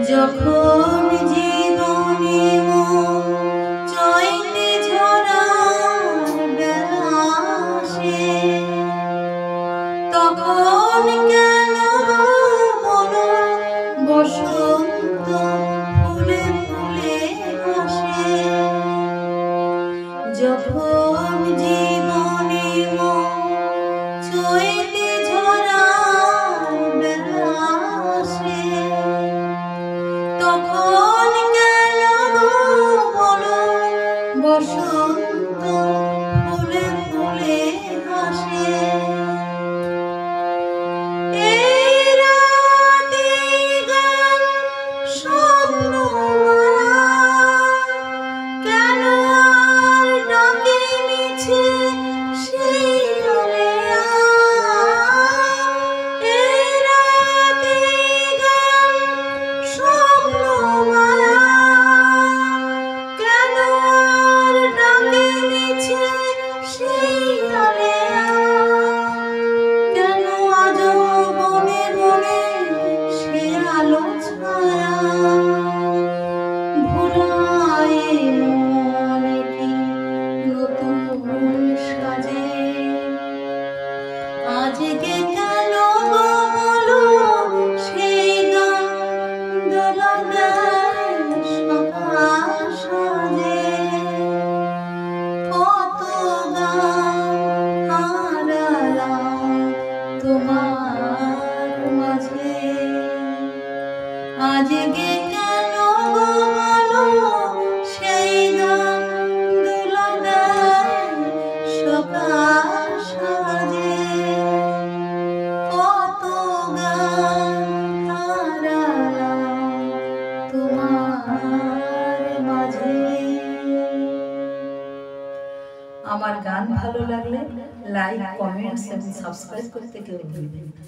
যখন জীবনে চৈতে ঝরা বেলা আসে, তখন কেন মন বসন্ত ফুলে ফুলে হাসে। যখন জীবনে চৈতে ঝরা বেলা আসে, তখন কেন বলো বসন্ত ফুলে ফুলে হাসে। এই রাতে গান স্বপ্নমালা কেন আর ডাকে মিছে সেই আলেয়া। এই রাতে গান স্বপ্নমালা কেন আর ডাকে মিছে সেই আলেয়া। কেন আজও বনে বনে সে আলো ছায়া ভুলায় মনে কি নতুন সাজে। আজকে কেন বলো সেই গান দোলা দেয় সকাল সাজে। কত গান হারালাম তোমার মাঝে। আজকে কেন বলো সেই গান দোলা দেয় সকাল সাজে। কত গান হারালাম তোমার মাঝে। আমার গান ভালো লাগলে লাইক, কমেন্টস এবং সাবস্ক্রাইব করতে কেউ ভুলবেন না।